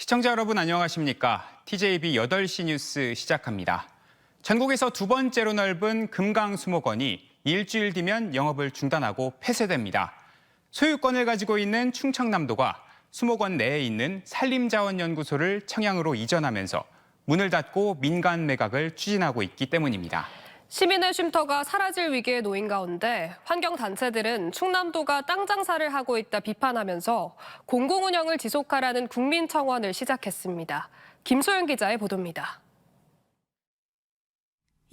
시청자 여러분 안녕하십니까? TJB 8시 뉴스 시작합니다. 전국에서 두 번째로 넓은 금강수목원이 일주일 뒤면 영업을 중단하고 폐쇄됩니다. 소유권을 가지고 있는 충청남도가 수목원 내에 있는 산림자원연구소를 청양으로 이전하면서 문을 닫고 민간 매각을 추진하고 있기 때문입니다. 시민의 쉼터가 사라질 위기에 놓인 가운데 환경단체들은 충남도가 땅 장사를 하고 있다 비판하면서 공공운영을 지속하라는 국민청원을 시작했습니다. 김소연 기자의 보도입니다.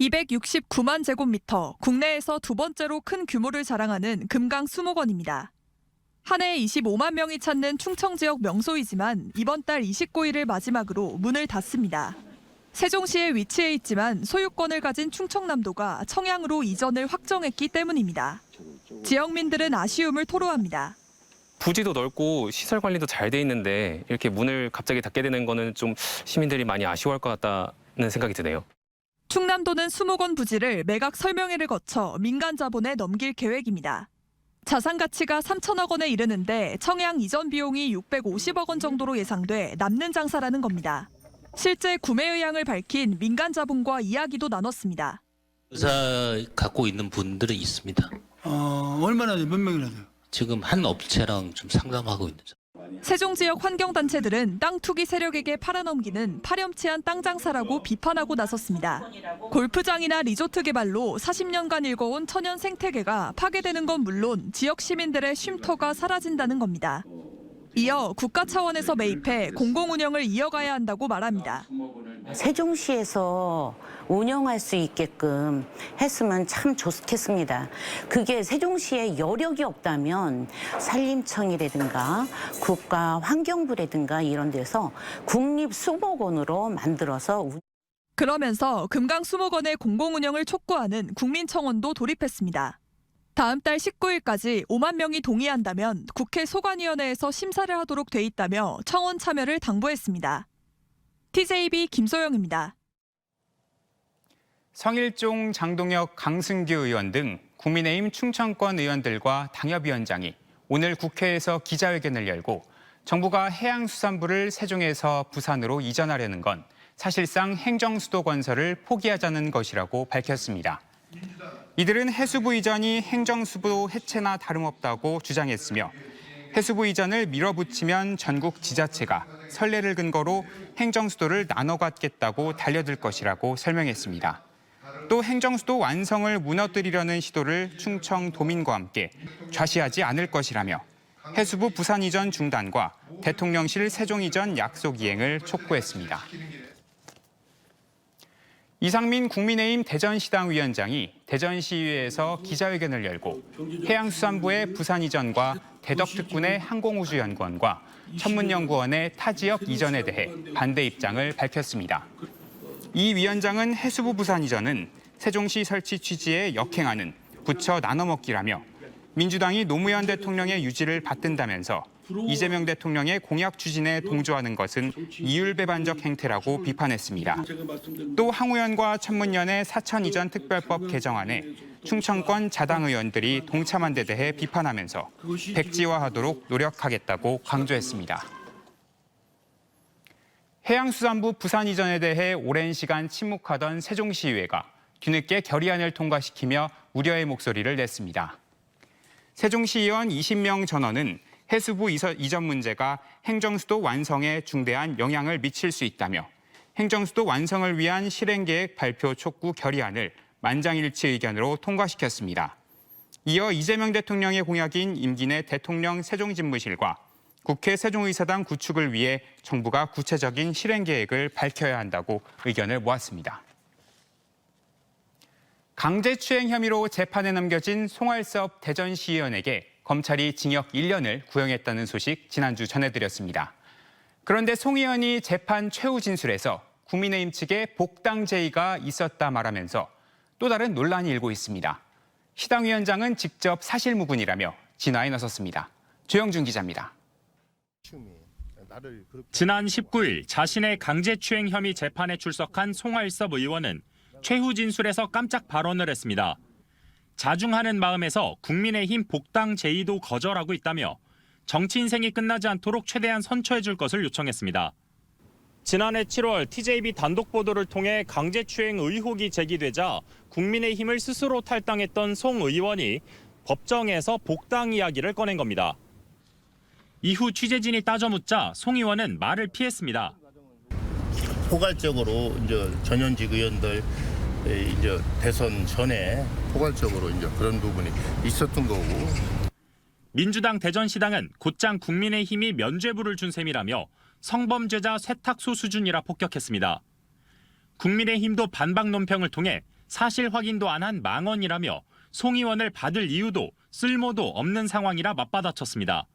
269만 제곱미터, 국내에서 두 번째로 큰 규모를 자랑하는 금강수목원입니다. 한 해 25만 명이 찾는 충청 지역 명소이지만 이번 달 29일을 마지막으로 문을 닫습니다. 세종시에 위치해 있지만 소유권을 가진 충청남도가 청양으로 이전을 확정했기 때문입니다. 지역민들은 아쉬움을 토로합니다. 부지도 넓고 시설 관리도 잘 돼 있는데 이렇게 문을 갑자기 닫게 되는 거는 좀 시민들이 많이 아쉬워할 것 같다는 생각이 드네요. 충남도는 수목원 부지를 매각 설명회를 거쳐 민간 자본에 넘길 계획입니다. 자산 가치가 3천억 원에 이르는데 청양 이전 비용이 650억 원 정도로 예상돼 남는 장사라는 겁니다. 실제 구매 의향을 밝힌 민간 자본과 이야기도 나눴습니다. 의사 갖고 있는 분들은 있습니다. 얼마나 몇 명이나 돼요? 지금 한 업체랑 좀 상담하고 있는 죠. 세종 지역 환경단체들은 땅 투기 세력에게 팔아넘기는 파렴치한 땅 장사라고 비판하고 나섰습니다. 골프장이나 리조트 개발로 40년간 일궈온 천연 생태계가 파괴되는 건 물론 지역 시민들의 쉼터가 사라진다는 겁니다. 이어 국가 차원에서 매입해 공공운영을 이어가야 한다고 말합니다. 세종시에서 운영할 수 있게끔 했으면 참 좋겠습니다. 그게 세종시에 여력이 없다면 산림청이라든가 국가환경부라든가 이런 데서 국립수목원으로 만들어서 그러면서 금강수목원의 공공운영을 촉구하는 국민청원도 돌입했습니다. 다음 달 19일까지 5만 명이 동의한다면 국회 소관위원회에서 심사를 하도록 돼 있다며 청원 참여를 당부했습니다. TJB 김소영입니다. 성일종, 장동혁, 강승규 의원 등 국민의힘 충청권 의원들과 당협위원장이 오늘 국회에서 기자회견을 열고 정부가 해양수산부를 세종에서 부산으로 이전하려는 건 사실상 행정수도 건설을 포기하자는 것이라고 밝혔습니다. 이들은 해수부 이전이 행정수도 해체나 다름없다고 주장했으며 해수부 이전을 밀어붙이면 전국 지자체가 선례를 근거로 행정수도를 나눠 갖겠다고 달려들 것이라고 설명했습니다. 또 행정수도 완성을 무너뜨리려는 시도를 충청도민과 함께 좌시하지 않을 것이라며 해수부 부산 이전 중단과 대통령실 세종 이전 약속 이행을 촉구했습니다. 이상민 국민의힘 대전시당 위원장이 대전시의회에서 기자회견을 열고 해양수산부의 부산 이전과 대덕특군의 항공우주연구원과 천문연구원의 타지역 이전에 대해 반대 입장을 밝혔습니다. 이 위원장은 해수부 부산 이전은 세종시 설치 취지에 역행하는 부처 나눠먹기라며 민주당이 노무현 대통령의 유지를 받든다면서 이재명 대통령의 공약 추진에 동조하는 것은 이율배반적 행태라고 비판했습니다. 또 항우연과 천문연의 사천 이전 특별법 개정안에 충청권 자당 의원들이 동참한 데 대해 비판하면서 백지화하도록 노력하겠다고 강조했습니다. 해양수산부 부산 이전에 대해 오랜 시간 침묵하던 세종시의회가 뒤늦게 결의안을 통과시키며 우려의 목소리를 냈습니다. 세종시의원 20명 전원은 해수부 이전 문제가 행정수도 완성에 중대한 영향을 미칠 수 있다며 행정수도 완성을 위한 실행계획 발표 촉구 결의안을 만장일치 의견으로 통과시켰습니다. 이어 이재명 대통령의 공약인 임기 내 대통령 세종집무실과 국회 세종의사당 구축을 위해 정부가 구체적인 실행계획을 밝혀야 한다고 의견을 모았습니다. 강제추행 혐의로 재판에 넘겨진 송할섭 대전시의원에게 검찰이 징역 1년을 구형했다는 소식 지난주 전해드렸습니다. 그런데 송 의원이 재판 최후 진술에서 국민의힘 측에 복당 제의가 있었다 말하면서 또 다른 논란이 일고 있습니다. 시당 위원장은 직접 사실무근이라며 진화에 나섰습니다. 조영준 기자입니다. 지난 19일 자신의 강제추행 혐의 재판에 출석한 송할섭 의원은 최후 진술에서 깜짝 발언을 했습니다. 자중하는 마음에서 국민의힘 복당 제의도 거절하고 있다며 정치 인생이 끝나지 않도록 최대한 선처해 줄 것을 요청했습니다. 지난해 7월 TJB 단독 보도를 통해 강제추행 의혹이 제기되자 국민의힘을 스스로 탈당했던 송 의원이 법정에서 복당 이야기를 꺼낸 겁니다. 이후 취재진이 따져 묻자 송 의원은 말을 피했습니다. 포괄적으로 이제 전현직 의원들 이제 대선 전에 포괄적으로 이제 그런 부분이 있었던 거고. 민주당 대전시당은 곧장 국민의힘이 면죄부를 준 셈이라며 성범죄자 세탁소 수준이라 폭격했습니다. 국민의힘도 반박 논평을 통해 사실 확인도 안 한 망언이라며 송 의원을 받을 이유도 쓸모도 없는 상황이라 맞받아쳤습니다.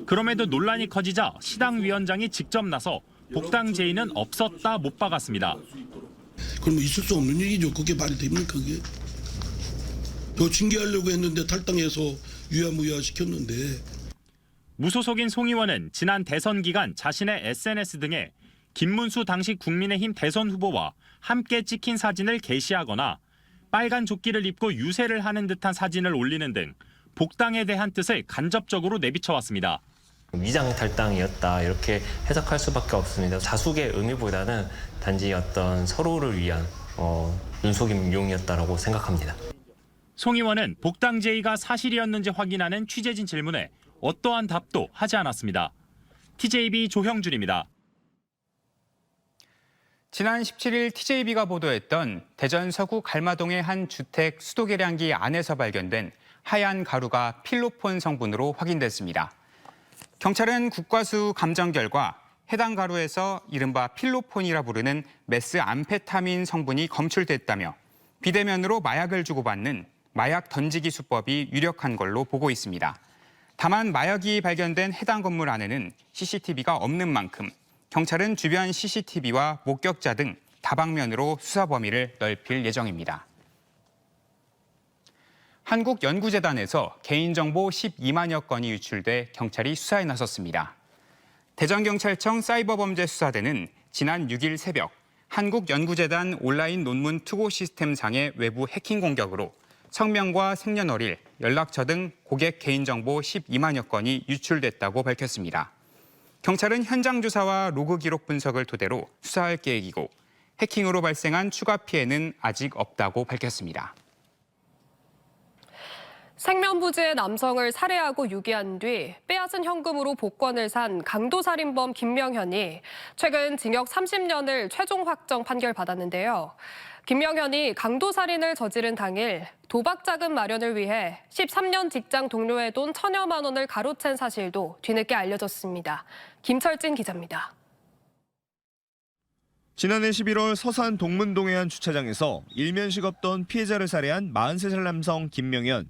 그럼에도 논란이 커지자 시당 위원장이 직접 나서 복당 제의는 없었다 못 박았습니다. 그럼 있을 수 없는 얘기죠. 그게 말이 됩니까 그게? 저 징계하려고 했는데 탈당해서 유야무야 시켰는데. 무소속인 송 의원은 지난 대선 기간 자신의 SNS 등에 김문수 당시 국민의힘 대선 후보와 함께 찍힌 사진을 게시하거나 빨간 조끼를 입고 유세를 하는 듯한 사진을 올리는 등 복당에 대한 뜻을 간접적으로 내비쳐왔습니다. 위장 탈당이었다 이렇게 해석할 수밖에 없습니다. 자숙의 의미보다는 단지 어떤 서로를 위한 눈속임용이었다라고 생각합니다. 송 의원은 복당 제의가 사실이었는지 확인하는 취재진 질문에 어떠한 답도 하지 않았습니다. TJB 조형준입니다. 지난 17일 TJB가 보도했던 대전 서구 갈마동의 한 주택 수도 계량기 안에서 발견된 하얀 가루가 필로폰 성분으로 확인됐습니다. 경찰은 국과수 감정 결과 해당 가루에서 이른바 필로폰이라 부르는 메스암페타민 성분이 검출됐다며 비대면으로 마약을 주고받는 마약 던지기 수법이 유력한 걸로 보고 있습니다. 다만 마약이 발견된 해당 건물 안에는 CCTV가 없는 만큼 경찰은 주변 CCTV와 목격자 등 다방면으로 수사 범위를 넓힐 예정입니다. 한국연구재단에서 개인정보 12만여 건이 유출돼 경찰이 수사에 나섰습니다. 대전경찰청 사이버범죄수사대는 지난 6일 새벽 한국연구재단 온라인 논문 투고 시스템상의 외부 해킹 공격으로 성명과 생년월일, 연락처 등 고객 개인정보 12만여 건이 유출됐다고 밝혔습니다. 경찰은 현장 조사와 로그 기록 분석을 토대로 수사할 계획이고 해킹으로 발생한 추가 피해는 아직 없다고 밝혔습니다. 생면부지의 남성을 살해하고 유기한 뒤 빼앗은 현금으로 복권을 산 강도살인범 김명현이 최근 징역 30년을 최종 확정 판결받았는데요. 김명현이 강도살인을 저지른 당일 도박자금 마련을 위해 13년 직장 동료의 돈 1,000여만 원을 가로챈 사실도 뒤늦게 알려졌습니다. 김철진 기자입니다. 지난해 11월 서산 동문동의 한 주차장에서 일면식 없던 피해자를 살해한 43살 남성 김명현.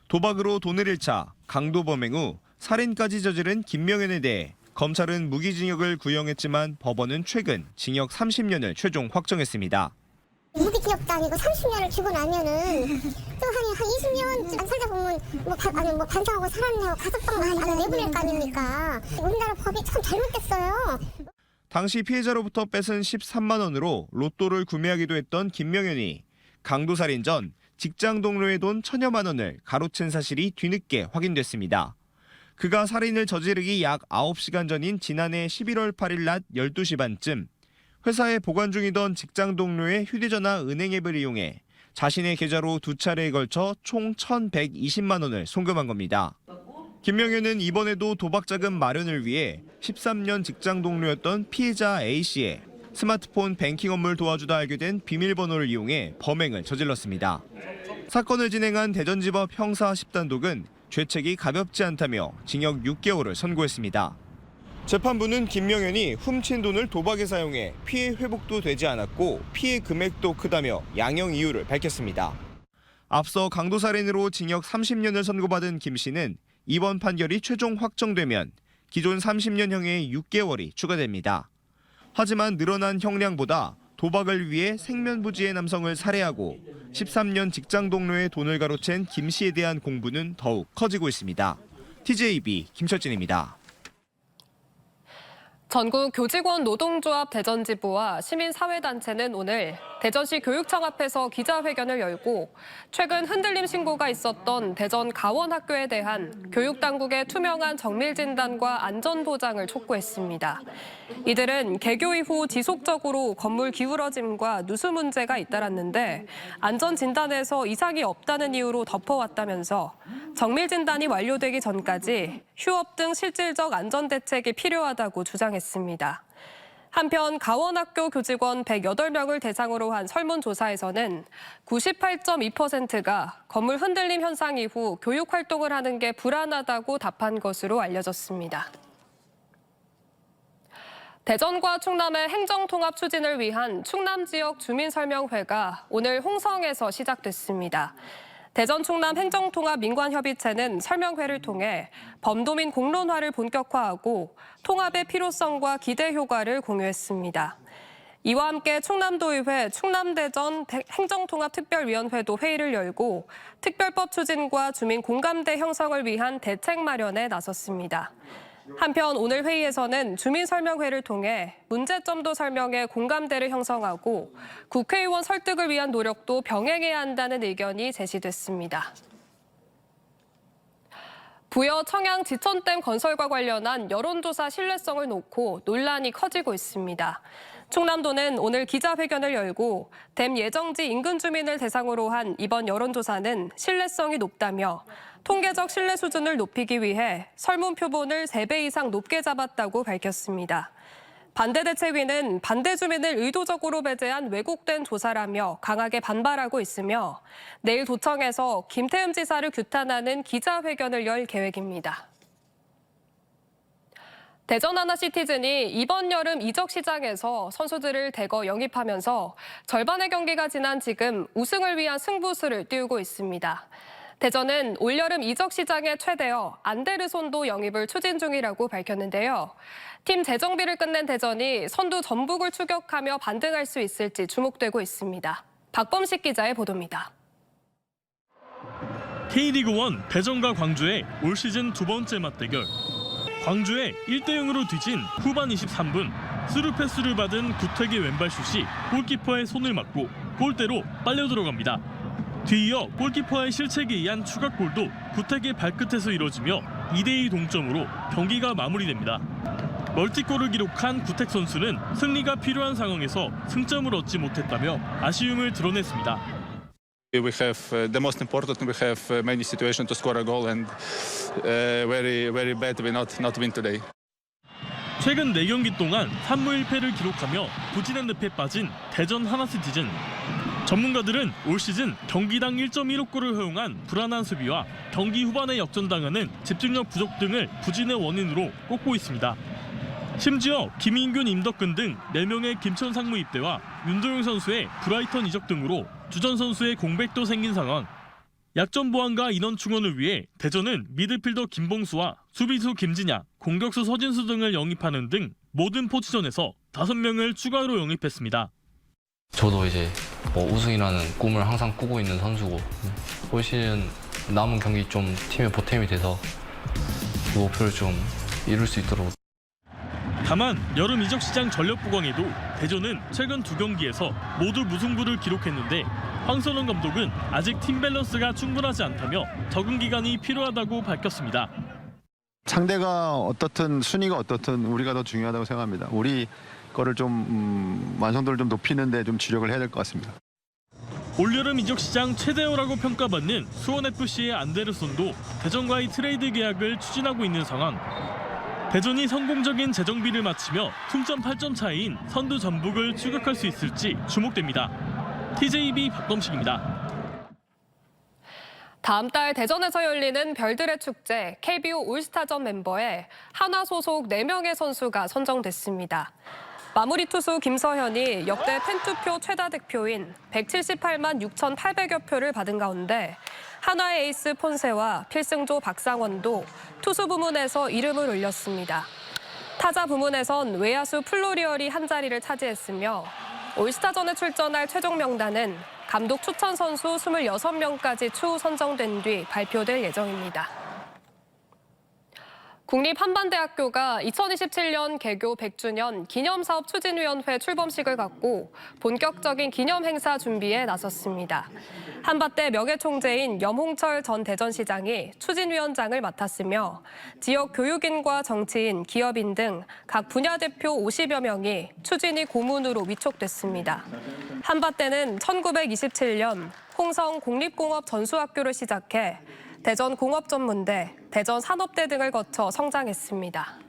도박으로 돈을 잃자 강도범행 후 살인까지 저지른 김명현에 대해 검찰은 무기징역을 구형했지만 법원은 최근 징역 30년을 최종 확정했습니다. 무기징역도 아니고 30년을 주고 나면은 또 한 20년 안 살다 보면 뭐 반성하고 살았네요. 가석방만 안 내보낼 거 아닙니까? 우리나라 법이 참 잘못됐어요. 당시 피해자로부터 뺏은 13만 원으로 로또를 구매하기도 했던 김명현이 강도살인 전 직장 동료의 돈 1,000여만 원을 가로챈 사실이 뒤늦게 확인됐습니다. 그가 살인을 저지르기 약 9시간 전인 지난해 11월 8일 낮 12시 반쯤 회사에 보관 중이던 직장 동료의 휴대전화 은행 앱을 이용해 자신의 계좌로 2차례에 걸쳐 총 1,120만 원을 송금한 겁니다. 김명현은 이번에도 도박자금 마련을 위해 13년 직장 동료였던 피해자 A씨의 스마트폰 뱅킹 업무를 도와주다 알게 된 비밀번호를 이용해 범행을 저질렀습니다. 사건을 진행한 대전지법 형사 10단독은 죄책이 가볍지 않다며 징역 6개월을 선고했습니다. 재판부는 김명현이 훔친 돈을 도박에 사용해 피해 회복도 되지 않았고 피해 금액도 크다며 양형 이유를 밝혔습니다. 앞서 강도살인으로 징역 30년을 선고받은 김 씨는 이번 판결이 최종 확정되면 기존 30년형에 6개월이 추가됩니다. 하지만 늘어난 형량보다 도박을 위해 생면부지의 남성을 살해하고 13년 직장 동료의 돈을 가로챈 김 씨에 대한 공분은 더욱 커지고 있습니다. TJB 김철진입니다. 전국 교직원 노동조합 대전지부와 시민사회단체는 오늘 대전시 교육청 앞에서 기자회견을 열고 최근 흔들림 신고가 있었던 대전 가원학교에 대한 교육당국의 투명한 정밀 진단과 안전 보장을 촉구했습니다. 이들은 개교 이후 지속적으로 건물 기울어짐과 누수 문제가 잇따랐는데 안전 진단에서 이상이 없다는 이유로 덮어왔다면서 정밀 진단이 완료되기 전까지 휴업 등 실질적 안전 대책이 필요하다고 주장했습니다. 한편 가원학교 교직원 108명을 대상으로 한 설문조사에서는 98.2%가 건물 흔들림 현상 이후 교육 활동을 하는 게 불안하다고 답한 것으로 알려졌습니다. 대전과 충남의 행정통합 추진을 위한 충남 지역 주민설명회가 오늘 홍성에서 시작됐습니다. 대전 충남 행정통합 민관협의체는 설명회를 통해 범도민 공론화를 본격화하고 통합의 필요성과 기대 효과를 공유했습니다. 이와 함께 충남도의회 충남대전 행정통합특별위원회도 회의를 열고 특별법 추진과 주민 공감대 형성을 위한 대책 마련에 나섰습니다. 한편 오늘 회의에서는 주민설명회를 통해 문제점도 설명해 공감대를 형성하고 국회의원 설득을 위한 노력도 병행해야 한다는 의견이 제시됐습니다. 부여 청양 지천댐 건설과 관련한 여론조사 신뢰성을 놓고 논란이 커지고 있습니다. 충남도는 오늘 기자회견을 열고 댐 예정지 인근 주민을 대상으로 한 이번 여론조사는 신뢰성이 높다며 통계적 신뢰 수준을 높이기 위해 설문 표본을 3배 이상 높게 잡았다고 밝혔습니다. 반대대책위는 반대 주민을 의도적으로 배제한 왜곡된 조사라며 강하게 반발하고 있으며 내일 도청에서 김태흠 지사를 규탄하는 기자회견을 열 계획입니다. 대전 하나시티즌이 이번 여름 이적 시장에서 선수들을 대거 영입하면서 절반의 경기가 지난 지금 우승을 위한 승부수를 띄우고 있습니다. 대전은 올여름 이적 시장의 최대어 안데르손도 영입을 추진 중이라고 밝혔는데요. 팀 재정비를 끝낸 대전이 선두 전북을 추격하며 반등할 수 있을지 주목되고 있습니다. 박범식 기자의 보도입니다. K리그1 대전과 광주의 올 시즌 두 번째 맞대결. 광주에 1대0으로 뒤진 후반 23분 스루 패스를 받은 구택의 왼발슛이 골키퍼의 손을 맞고 골대로 빨려 들어갑니다. 뒤이어 골키퍼의 실책에 의한 추가골도 구택의 발끝에서 이뤄지며 2대2 동점으로 경기가 마무리됩니다. 멀티골을 기록한 구택 선수는 승리가 필요한 상황에서 승점을 얻지 못했다며 아쉬움을 드러냈습니다. We have the most important. We have many situations to score a goal, and very bad we not win today. 최근 4경기 동안 3무 1패를 기록하며 부진한 늪에 빠진 대전 하나시티즌. 전문가들은 올 시즌 경기당 1.15골을 허용한 불안한 수비와 경기 후반에 역전당하는 집중력 부족 등을 부진의 원인으로 꼽고 있습니다. 심지어 김인균, 임덕근 등 4명의 김천 상무 입대와 윤도영 선수의 브라이턴 이적 등으로 주전 선수의 공백도 생긴 상황. 약점 보완과 인원 충원을 위해 대전은 미드필더 김봉수와 수비수 김진야, 공격수 서진수 등을 영입하는 등 모든 포지션에서 5명을 추가로 영입했습니다. 저도 이제 우승이라는 꿈을 항상 꾸고 있는 선수고 올 시즌 남은 경기 좀 팀의 보탬이 돼서 그 목표를 좀 이룰 수 있도록. 다만 여름 이적 시장 전력 보강에도 대전은 최근 2경기에서 모두 무승부를 기록했는데 황선홍 감독은 아직 팀 밸런스가 충분하지 않다며 적응 기간이 필요하다고 밝혔습니다. 상대가 어떻든 순위가 어떻든 우리가 더 중요하다고 생각합니다. 우리 거를 좀 완성도를 좀 높이는 데 좀 주력을 해야 될 것 같습니다. 올여름 이적 시장 최대어라고 평가받는 수원FC의 안데르손도 대전과의 트레이드 계약을 추진하고 있는 상황. 대전이 성공적인 재정비를 마치며 승점 8점 차이인 선두 전북을 추격할 수 있을지 주목됩니다. TJB 박범식입니다. 다음 달 대전에서 열리는 별들의 축제 KBO 올스타전 멤버에 한화 소속 4명의 선수가 선정됐습니다. 마무리 투수 김서현이 역대 팬투표 최다 득표인 178만 6,800여 표를 받은 가운데 한화의 에이스 폰세와 필승조 박상원도 투수 부문에서 이름을 올렸습니다. 타자 부문에선 외야수 플로리얼이 한 자리를 차지했으며 올스타전에 출전할 최종 명단은 감독 추천 선수 26명까지 추후 선정된 뒤 발표될 예정입니다. 국립한반대학교가 2027년 개교 100주년 기념사업 추진위원회 출범식을 갖고 본격적인 기념 행사 준비에 나섰습니다. 한밭대 명예총재인 염홍철 전 대전시장이 추진위원장을 맡았으며 지역 교육인과 정치인, 기업인 등 각 분야 대표 50여 명이 추진위 고문으로 위촉됐습니다. 한밭대는 1927년 홍성 공립공업 전수학교를 시작해 대전 공업전문대, 대전 산업대 등을 거쳐 성장했습니다.